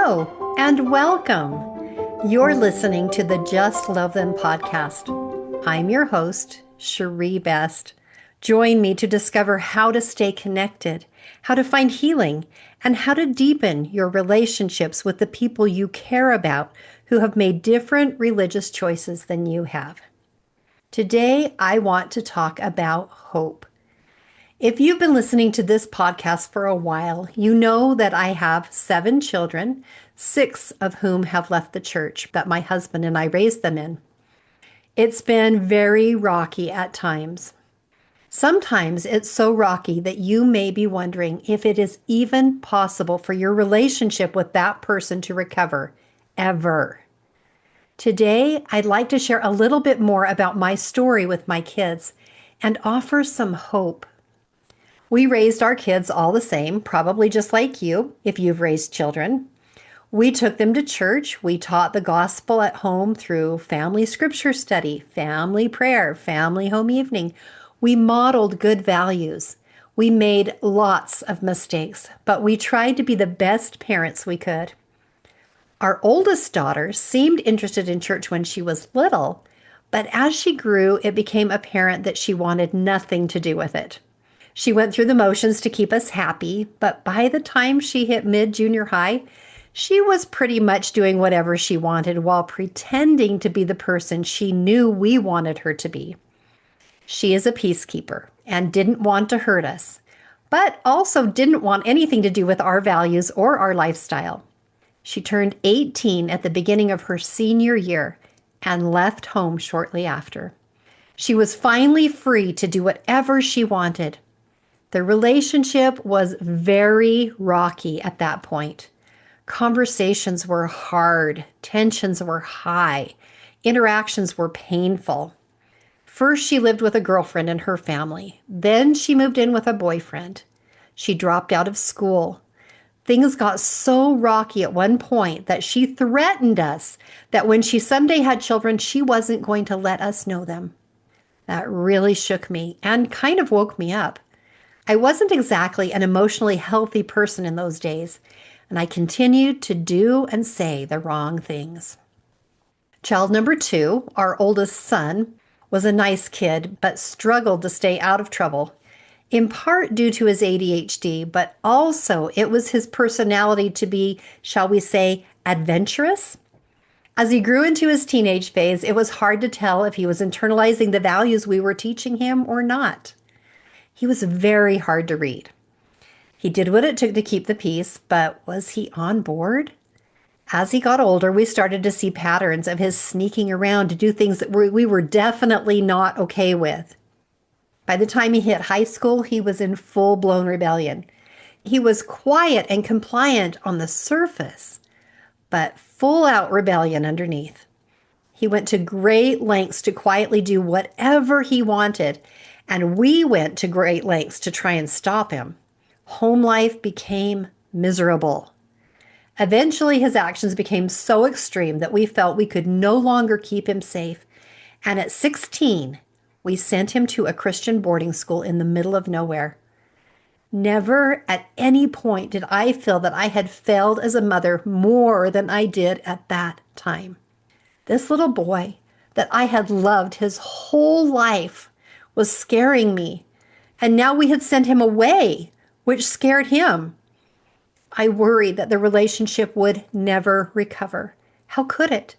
Hello and welcome. You're listening to the Just Love Them podcast. I'm your host, Cherie Best. Join me to discover how to stay connected, how to find healing, and how to deepen your relationships with the people you care about who have made different religious choices than you have. Today, I want to talk about hope. If you've been listening to this podcast for a while, you know that I have 7 children, 6 of whom have left the church that my husband and I raised them in. It's been very rocky at times. Sometimes it's so rocky that you may be wondering if it is even possible for your relationship with that person to recover, ever. Today, I'd like to share a little bit more about my story with my kids and offer some hope. We raised our kids all the same, probably just like you, if you've raised children. We took them to church. We taught the gospel at home through family scripture study, family prayer, family home evening. We modeled good values. We made lots of mistakes, but we tried to be the best parents we could. Our oldest daughter seemed interested in church when she was little, but as she grew, it became apparent that she wanted nothing to do with it. She went through the motions to keep us happy, but by the time she hit mid-junior high, she was pretty much doing whatever she wanted while pretending to be the person she knew we wanted her to be. She is a peacekeeper and didn't want to hurt us, but also didn't want anything to do with our values or our lifestyle. She turned 18 at the beginning of her senior year and left home shortly after. She was finally free to do whatever she wanted. The relationship was very rocky at that point. Conversations were hard, tensions were high, interactions were painful. First, she lived with a girlfriend and her family. Then she moved in with a boyfriend. She dropped out of school. Things got so rocky at one point that she threatened us that when she someday had children, she wasn't going to let us know them. That really shook me and kind of woke me up. I wasn't exactly an emotionally healthy person in those days, and I continued to do and say the wrong things. Child number 2, our oldest son, was a nice kid, but struggled to stay out of trouble, in part due to his ADHD, but also it was his personality to be, shall we say, adventurous. As he grew into his teenage phase, it was hard to tell if he was internalizing the values we were teaching him or not. He was very hard to read. He did what it took to keep the peace, but was he on board? As he got older, we started to see patterns of his sneaking around to do things that we were definitely not okay with. By the time he hit high school, he was in full-blown rebellion. He was quiet and compliant on the surface, but full-out rebellion underneath. He went to great lengths to quietly do whatever he wanted, and we went to great lengths to try and stop him. Home life became miserable. Eventually, his actions became so extreme that we felt we could no longer keep him safe. And at 16, we sent him to a Christian boarding school in the middle of nowhere. Never at any point did I feel that I had failed as a mother more than I did at that time. This little boy that I had loved his whole life was scaring me, and now we had sent him away, which scared him. I worried that the relationship would never recover. How could it?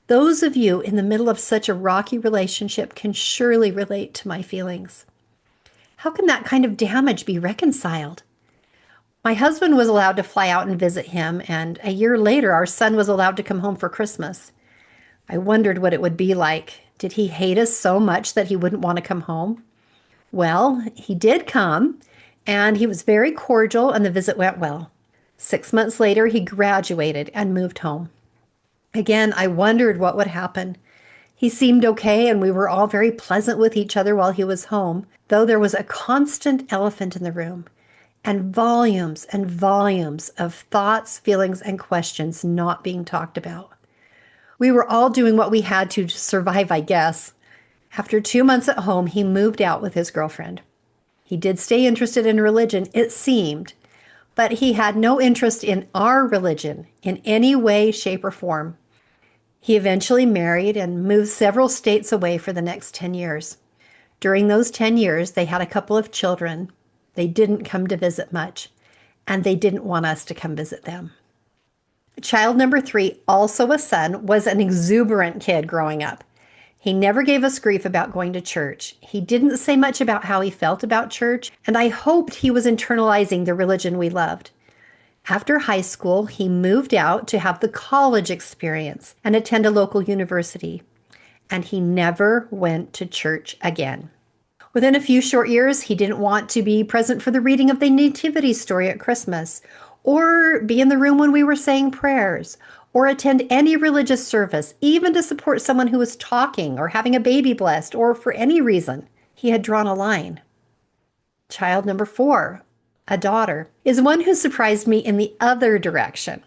Those of you in the middle of such a rocky relationship can surely relate to my feelings. How can that kind of damage be reconciled? My husband was allowed to fly out and visit him, and a year later, our son was allowed to come home for Christmas. I wondered what it would be like. Did he hate us so much that he wouldn't want to come home? Well, he did come, and he was very cordial, and the visit went well. 6 months later, he graduated and moved home. Again, I wondered what would happen. He seemed okay, and we were all very pleasant with each other while he was home, though there was a constant elephant in the room, and volumes of thoughts, feelings, and questions not being talked about. We were all doing what we had to survive, I guess. After 2 months at home, he moved out with his girlfriend. He did stay interested in religion, it seemed, But he had no interest in our religion in any way, shape, or form. He eventually married and moved several states away for the next 10 years. During those 10 years, they had a couple of children. They didn't come to visit much, and they didn't want us to come visit them. Child number 3, also a son, was an exuberant kid growing up. He never gave us grief about going to church. He didn't say much about how he felt about church, and I hoped he was internalizing the religion we loved. After high school, he moved out to have the college experience and attend a local university, and he never went to church again. Within a few short years, he didn't want to be present for the reading of the Nativity story at Christmas, or be in the room when we were saying prayers, or attend any religious service, even to support someone who was talking or having a baby blessed, or for any reason. He had drawn a line. Child number 4, a daughter, is one who surprised me in the other direction.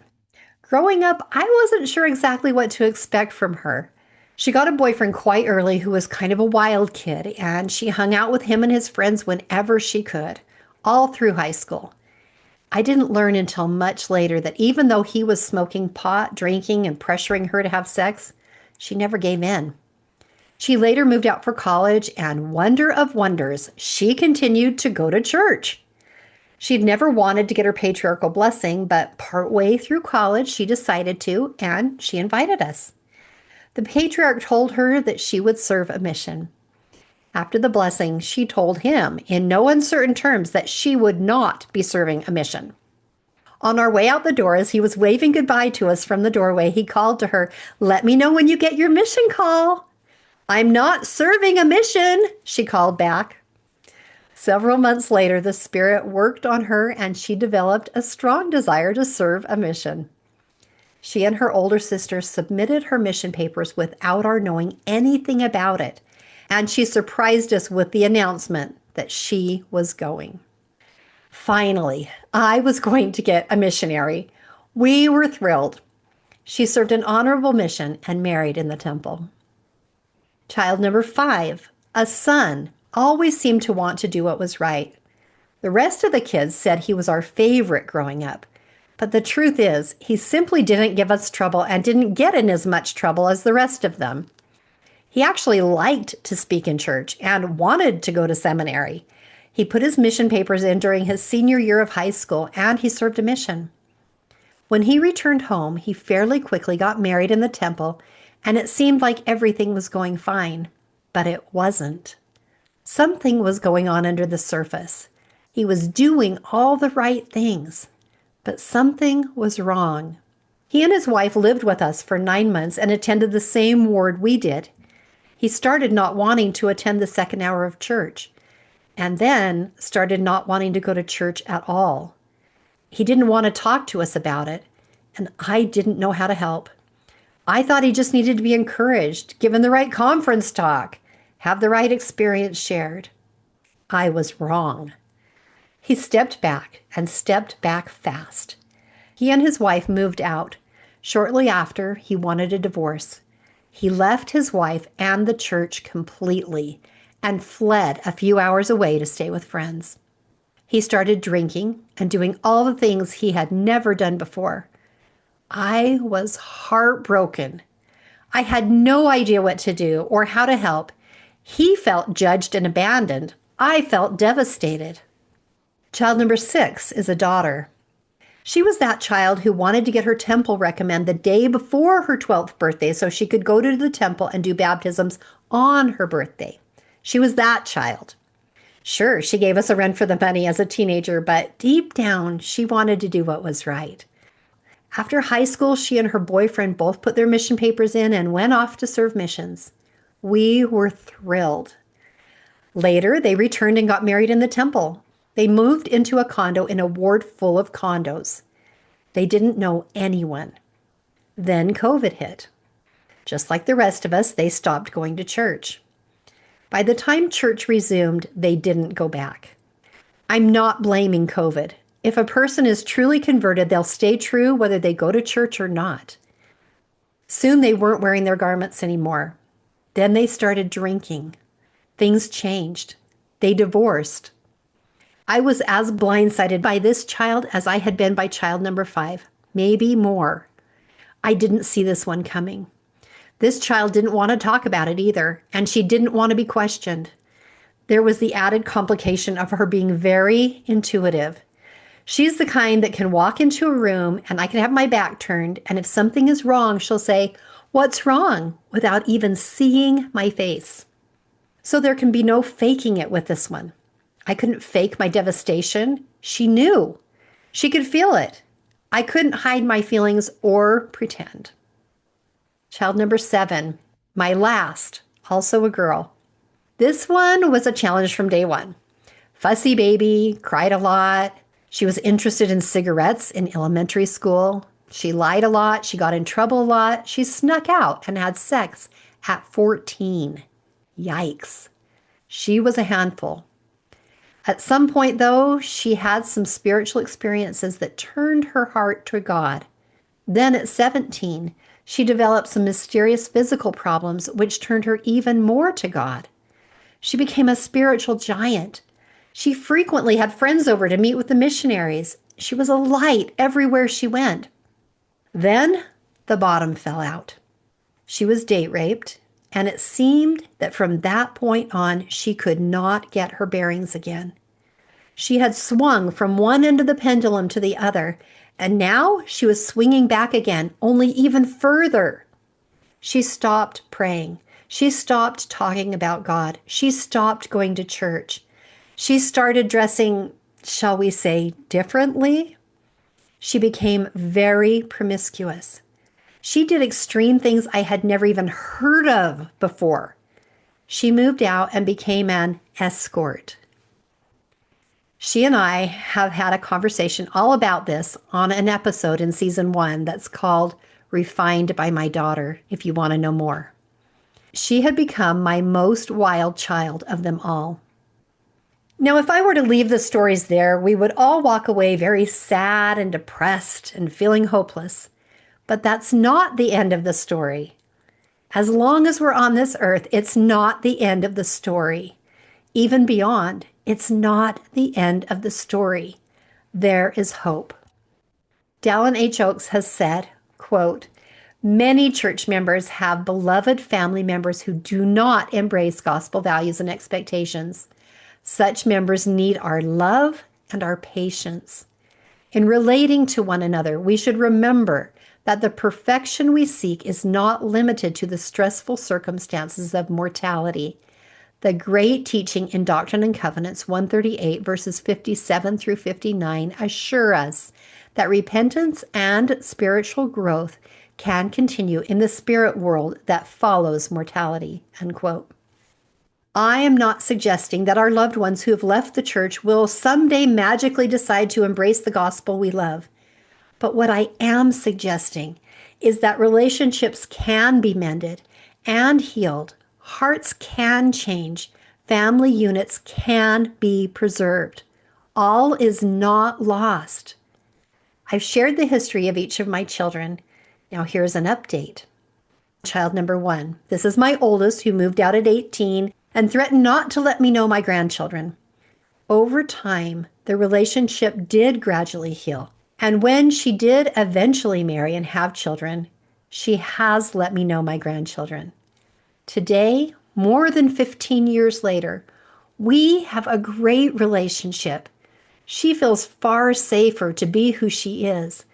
Growing up, I wasn't sure exactly what to expect from her. She got a boyfriend quite early who was kind of a wild kid, and she hung out with him and his friends whenever she could, all through high school. I didn't learn until much later that even though he was smoking pot, drinking, and pressuring her to have sex, she never gave in. She later moved out for college, and wonder of wonders, she continued to go to church. She'd never wanted to get her patriarchal blessing, but partway through college, she decided to, and she invited us. The patriarch told her that she would serve a mission. After the blessing, she told him in no uncertain terms that she would not be serving a mission. On our way out the door, as he was waving goodbye to us from the doorway, he called to her, "Let me know when you get your mission call." "I'm not serving a mission," she called back. Several months later, the Spirit worked on her and she developed a strong desire to serve a mission. She and her older sister submitted her mission papers without our knowing anything about it, and she surprised us with the announcement that she was going. Finally, I was going to get a missionary. We were thrilled. She served an honorable mission and married in the temple. Child number 5, a son, always seemed to want to do what was right. The rest of the kids said he was our favorite growing up. But the truth is, he simply didn't give us trouble and didn't get in as much trouble as the rest of them. He actually liked to speak in church and wanted to go to seminary. He put his mission papers in during his senior year of high school, and he served a mission. When he returned home, he fairly quickly got married in the temple, and it seemed like everything was going fine. But it wasn't. Something was going on under the surface. He was doing all the right things, but something was wrong. He and his wife lived with us for 9 months and attended the same ward we did. He started not wanting to attend the second hour of church, and then started not wanting to go to church at all. He didn't want to talk to us about it, and I didn't know how to help. I thought he just needed to be encouraged, given the right conference talk, have the right experience shared. I was wrong. He stepped back and stepped back fast. He and his wife moved out. Shortly after, he wanted a divorce. He left his wife and the church completely and fled a few hours away to stay with friends. He started drinking and doing all the things he had never done before. I was heartbroken. I had no idea what to do or how to help. He felt judged and abandoned. I felt devastated. Child number 6 is a daughter. She was that child who wanted to get her temple recommend the day before her 12th birthday so she could go to the temple and do baptisms on her birthday. She was that child. Sure, she gave us a run for the money as a teenager, but deep down, she wanted to do what was right. After high school, she and her boyfriend both put their mission papers in and went off to serve missions. We were thrilled. Later, they returned and got married in the temple. They moved into a condo in a ward full of condos. They didn't know anyone. Then COVID hit. Just like the rest of us, they stopped going to church. By the time church resumed, they didn't go back. I'm not blaming COVID. If a person is truly converted, they'll stay true whether they go to church or not. Soon they weren't wearing their garments anymore. Then they started drinking. Things changed. They divorced. I was as blindsided by this child as I had been by child number 5, maybe more. I didn't see this one coming. This child didn't want to talk about it either, and she didn't want to be questioned. There was the added complication of her being very intuitive. She's the kind that can walk into a room and I can have my back turned, and if something is wrong, she'll say, "What's wrong?" without even seeing my face. So there can be no faking it with this one. I couldn't fake my devastation. She knew. She could feel it. I couldn't hide my feelings or pretend. Child number 7, my last, also a girl. This one was a challenge from day one. Fussy baby, cried a lot. She was interested in cigarettes in elementary school. She lied a lot. She got in trouble a lot. She snuck out and had sex at 14. Yikes. She was a handful. At some point, though, she had some spiritual experiences that turned her heart to God. Then at 17, she developed some mysterious physical problems, which turned her even more to God. She became a spiritual giant. She frequently had friends over to meet with the missionaries. She was a light everywhere she went. Then the bottom fell out. She was date raped, and it seemed that from that point on, she could not get her bearings again. She had swung from one end of the pendulum to the other, and now she was swinging back again, only even further. She stopped praying. She stopped talking about God. She stopped going to church. She started dressing, shall we say, differently. She became very promiscuous. She did extreme things I had never even heard of before. She moved out and became an escort. She and I have had a conversation all about this on an episode in season 1 that's called Refined by My Daughter, if you want to know more. She had become my most wild child of them all. Now, if I were to leave the stories there, we would all walk away very sad and depressed and feeling hopeless. But that's not the end of the story. As long as we're on this earth, it's not the end of the story. Even beyond, it's not the end of the story. There is hope. Dallin H. Oakes has said, quote, "Many church members have beloved family members who do not embrace gospel values and expectations. Such members need our love and our patience. In relating to one another, we should remember that the perfection we seek is not limited to the stressful circumstances of mortality. The great teaching in Doctrine and Covenants 138 verses 57 through 59 assure us that repentance and spiritual growth can continue in the spirit world that follows mortality." Unquote. I am not suggesting that our loved ones who have left the church will someday magically decide to embrace the gospel we love. But what I am suggesting is that relationships can be mended and healed. Hearts can change. Family units can be preserved. All is not lost. I've shared the history of each of my children. Now here's an update. Child number 1. This is my oldest, who moved out at 18 and threatened not to let me know my grandchildren. Over time, the relationship did gradually heal. And when she did eventually marry and have children, she has let me know my grandchildren. Today, more than 15 years later, we have a great relationship. She feels far safer to be who she is.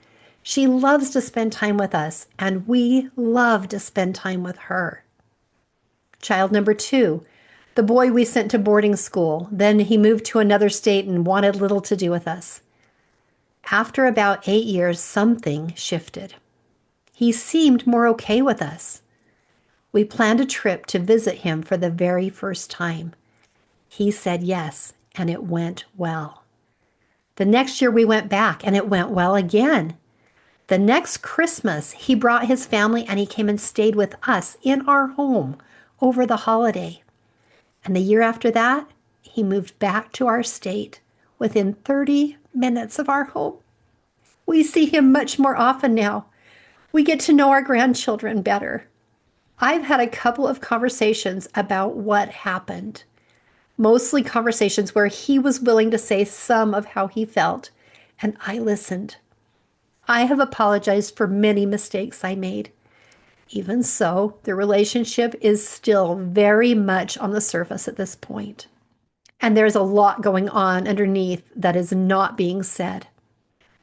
She loves to spend time with us, and we love to spend time with her. Child number 2, the boy we sent to boarding school. Then he moved to another state and wanted little to do with us. After about 8 years, something shifted. He seemed more okay with us. We planned a trip to visit him for the very first time. He said yes, and it went well. The next year we went back, and it went well again. The next Christmas, he brought his family and he came and stayed with us in our home over the holiday. And the year after that, he moved back to our state within 30 minutes of our home. We see him much more often now. We get to know our grandchildren better. I've had a couple of conversations about what happened. mostly conversations where he was willing to say some of how he felt, and I listened. I have apologized for many mistakes I made. Even so, the relationship is still very much on the surface at this point. And there's a lot going on underneath that is not being said.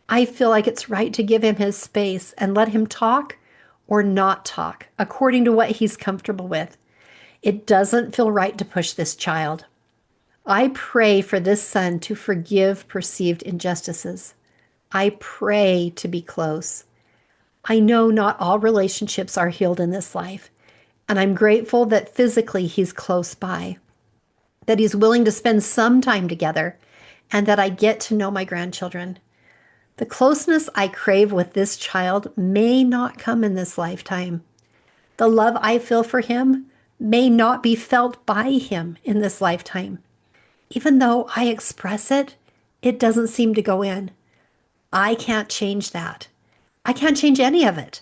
I feel like it's right to give him his space and let him talk or not talk according to what he's comfortable with. It doesn't feel right to push this child. I pray for this son to forgive perceived injustices. I pray to be close. I know not all relationships are healed in this life, and I'm grateful that physically he's close by, that he's willing to spend some time together, and that I get to know my grandchildren. The closeness I crave with this child may not come in this lifetime. The love I feel for him may not be felt by him in this lifetime. Even though I express it, it doesn't seem to go in. I can't change that. I can't change any of it.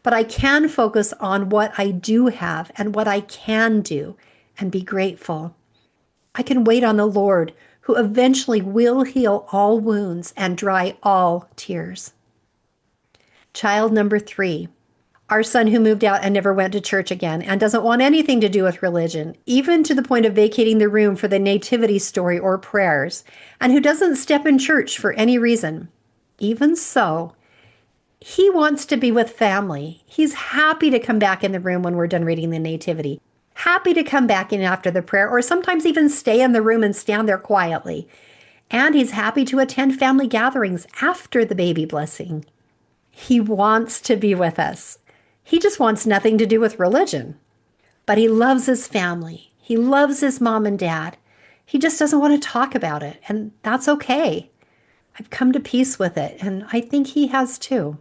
But I can focus on what I do have and what I can do and be grateful. I can wait on the Lord, who eventually will heal all wounds and dry all tears. Child number 3, our son who moved out and never went to church again and doesn't want anything to do with religion, even to the point of vacating the room for the nativity story or prayers, and who doesn't step in church for any reason. Even so, he wants to be with family. He's happy to come back in the room when we're done reading the nativity. Happy to come back in after the prayer, or sometimes even stay in the room and stand there quietly. And he's happy to attend family gatherings after the baby blessing. He wants to be with us. He just wants nothing to do with religion. But he loves his family. He loves his mom and dad. He just doesn't want to talk about it, and that's okay. I've come to peace with it, and I think he has too.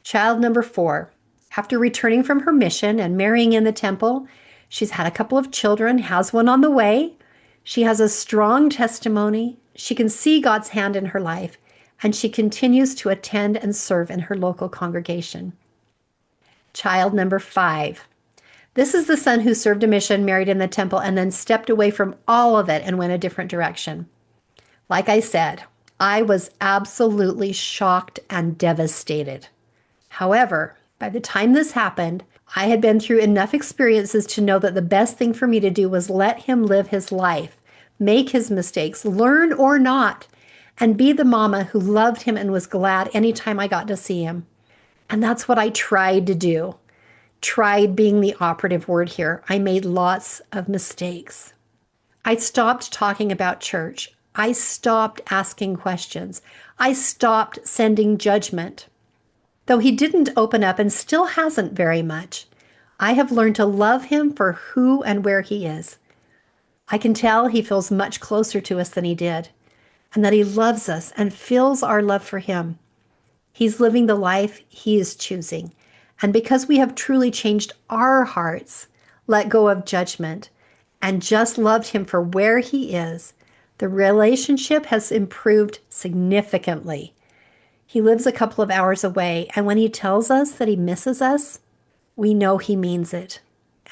Child number 4. After returning from her mission and marrying in the temple, she's had a couple of children, has one on the way. She has a strong testimony. She can see God's hand in her life, and she continues to attend and serve in her local congregation. Child number 5. This is the son who served a mission, married in the temple, and then stepped away from all of it and went a different direction. Like I said, I was absolutely shocked and devastated. However, by the time this happened, I had been through enough experiences to know that the best thing for me to do was let him live his life, make his mistakes, learn or not, and be the mama who loved him and was glad anytime I got to see him. And that's what I tried to do. Tried being the operative word here. I made lots of mistakes. I stopped talking about church. I stopped asking questions. I stopped sending judgment. Though he didn't open up and still hasn't very much, I have learned to love him for who and where he is. I can tell he feels much closer to us than he did, and that he loves us and feels our love for him. He's living the life he is choosing. And because we have truly changed our hearts, let go of judgment, and just loved him for where he is, the relationship has improved significantly. He lives a couple of hours away, and when he tells us that he misses us, we know he means it.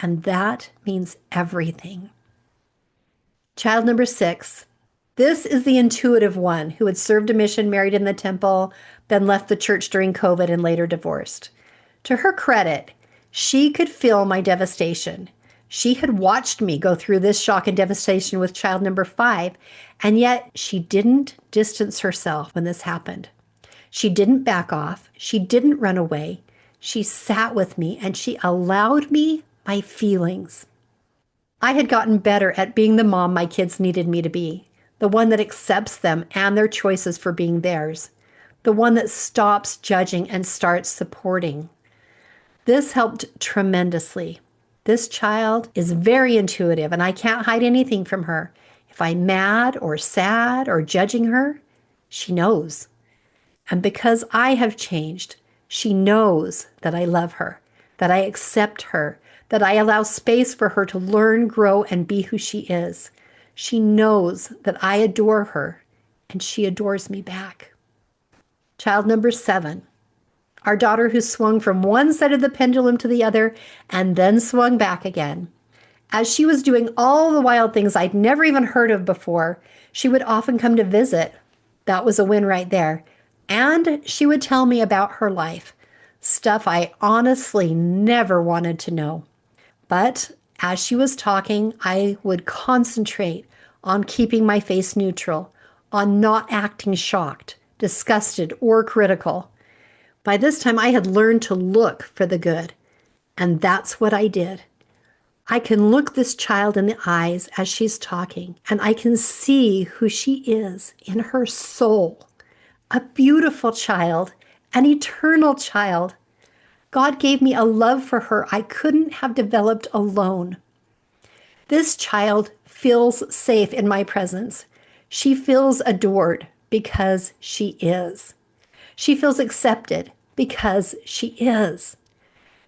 And that means everything. Child number 6. This is the intuitive one who had served a mission, married in the temple, then left the church during COVID and later divorced. To her credit, she could feel my devastation. She had watched me go through this shock and devastation with child number 5, and yet she didn't distance herself when this happened. She didn't back off. She didn't run away. She sat with me and she allowed me my feelings. I had gotten better at being the mom my kids needed me to be, the one that accepts them and their choices for being theirs, the one that stops judging and starts supporting. This helped tremendously. This child is very intuitive, and I can't hide anything from her. If I'm mad or sad or judging her, she knows. And because I have changed, she knows that I love her, that I accept her, that I allow space for her to learn, grow, and be who she is. She knows that I adore her, and she adores me back. Child number 7. Our daughter who swung from one side of the pendulum to the other and then swung back again. As she was doing all the wild things I'd never even heard of before, she would often come to visit. That was a win right there. And she would tell me about her life, stuff I honestly never wanted to know. But as she was talking, I would concentrate on keeping my face neutral, on not acting shocked, disgusted, or critical. By this time, I had learned to look for the good, and that's what I did. I can look this child in the eyes as she's talking, and I can see who she is in her soul. A beautiful child, an eternal child. God gave me a love for her I couldn't have developed alone. This child feels safe in my presence. She feels adored because she is. She feels accepted because she is.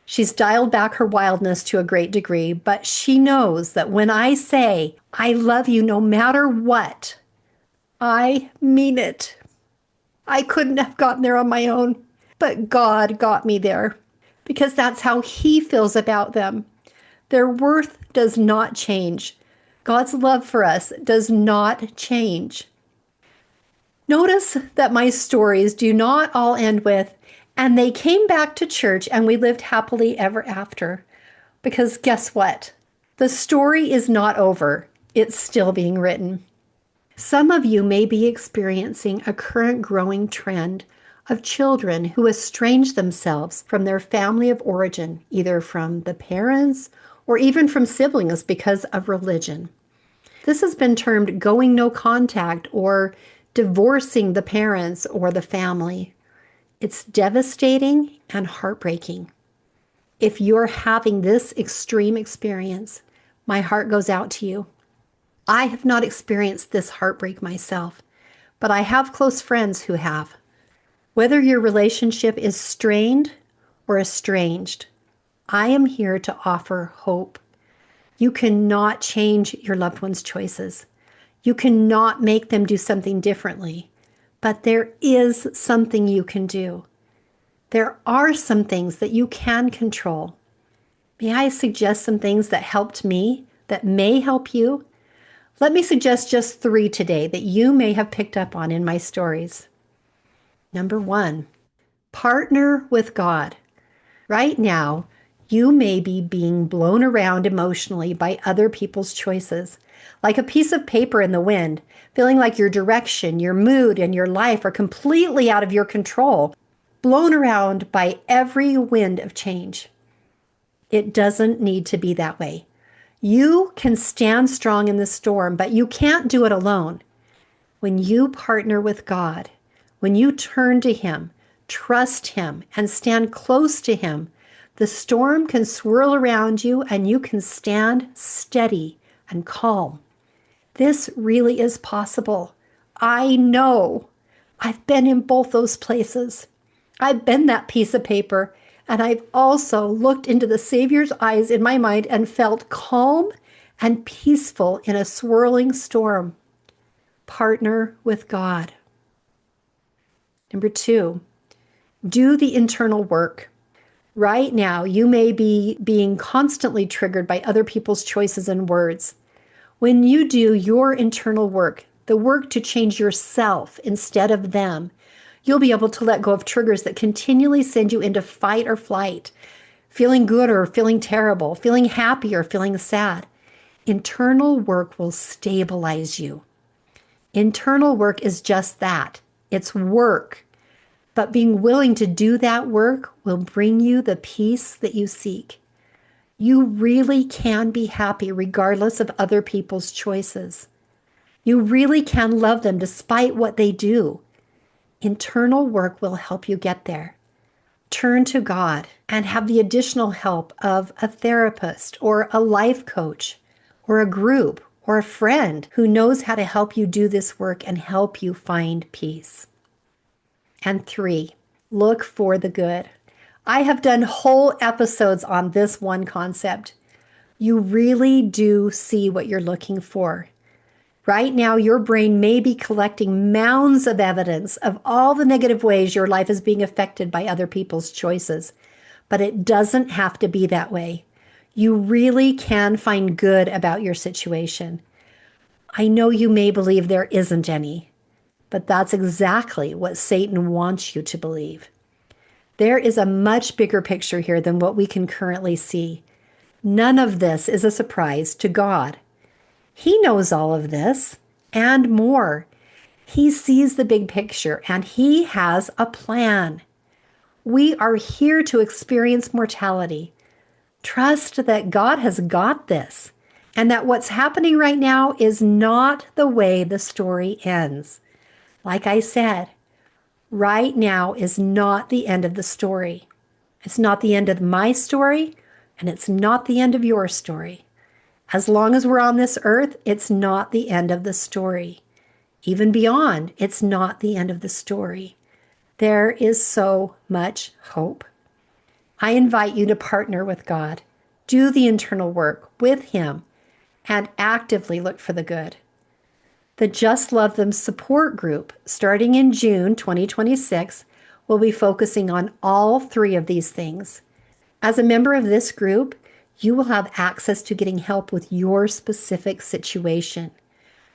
She's dialed back her wildness to a great degree, but she knows that when I say, I love you no matter what, I mean it. I couldn't have gotten there on my own, but God got me there because that's how He feels about them. Their worth does not change. God's love for us does not change. Notice that my stories do not all end with, and they came back to church and we lived happily ever after. Because guess what? The story is not over. It's still being written. Some of you may be experiencing a current growing trend of children who estrange themselves from their family of origin, either from the parents or even from siblings because of religion. This has been termed going no contact or divorcing the parents or the family. It's devastating and heartbreaking. If you're having this extreme experience, my heart goes out to you. I have not experienced this heartbreak myself, but I have close friends who have. Whether your relationship is strained or estranged, I am here to offer hope. You cannot change your loved one's choices. You cannot make them do something differently, but there is something you can do. There are some things that you can control. May I suggest some things that helped me, that may help you? Let me suggest just 3 today that you may have picked up on in my stories. Number 1, partner with God. Right now, you may be being blown around emotionally by other people's choices, like a piece of paper in the wind, feeling like your direction, your mood, and your life are completely out of your control, blown around by every wind of change. It doesn't need to be that way. You can stand strong in the storm, but you can't do it alone. When you partner with God, when you turn to Him, trust Him, and stand close to Him, the storm can swirl around you and you can stand steady and calm. This really is possible. I know. I've been in both those places. I've been that piece of paper, and I've also looked into the Savior's eyes in my mind and felt calm and peaceful in a swirling storm. Partner with God. Number 2, do the internal work. Right now, you may be being constantly triggered by other people's choices and words. When you do your internal work, the work to change yourself instead of them, you'll be able to let go of triggers that continually send you into fight or flight, feeling good or feeling terrible, feeling happy or feeling sad. Internal work will stabilize you. Internal work is just that. It's work. But being willing to do that work will bring you the peace that you seek. You really can be happy regardless of other people's choices. You really can love them despite what they do. Internal work will help you get there. Turn to God and have the additional help of a therapist or a life coach or a group or a friend who knows how to help you do this work and help you find peace. And 3, look for the good. I have done whole episodes on this one concept. You really do see what you're looking for. Right now, your brain may be collecting mounds of evidence of all the negative ways your life is being affected by other people's choices, but it doesn't have to be that way. You really can find good about your situation. I know you may believe there isn't any, but that's exactly what Satan wants you to believe. There is a much bigger picture here than what we can currently see. None of this is a surprise to God. He knows all of this and more. He sees the big picture and he has a plan. We are here to experience mortality. Trust that God has got this and that what's happening right now is not the way the story ends. Like I said, right now is not the end of the story. It's not the end of my story, and it's not the end of your story. As long as we're on this earth, it's not the end of the story. Even beyond, it's not the end of the story. There is so much hope. I invite you to partner with God, do the internal work with Him, and actively look for the good. The Just Love Them support group, starting in June 2026, will be focusing on all three of these things. As a member of this group, you will have access to getting help with your specific situation.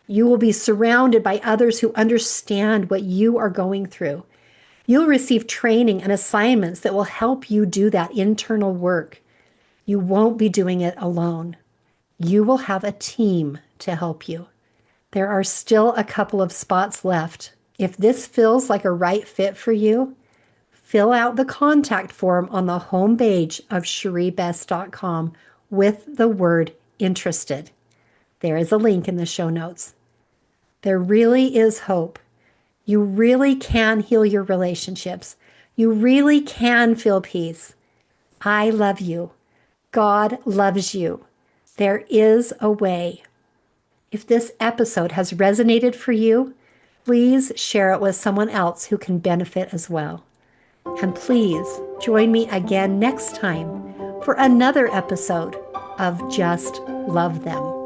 You will be surrounded by others who understand what you are going through. You'll receive training and assignments that will help you do that internal work. You won't be doing it alone. You will have a team to help you. There are still a couple of spots left. If this feels like a right fit for you, fill out the contact form on the home page of CherieBest.com with the word interested. There is a link in the show notes. There really is hope. You really can heal your relationships. You really can feel peace. I love you. God loves you. There is a way. If this episode has resonated for you, please share it with someone else who can benefit as well. And please join me again next time for another episode of Just Love Them.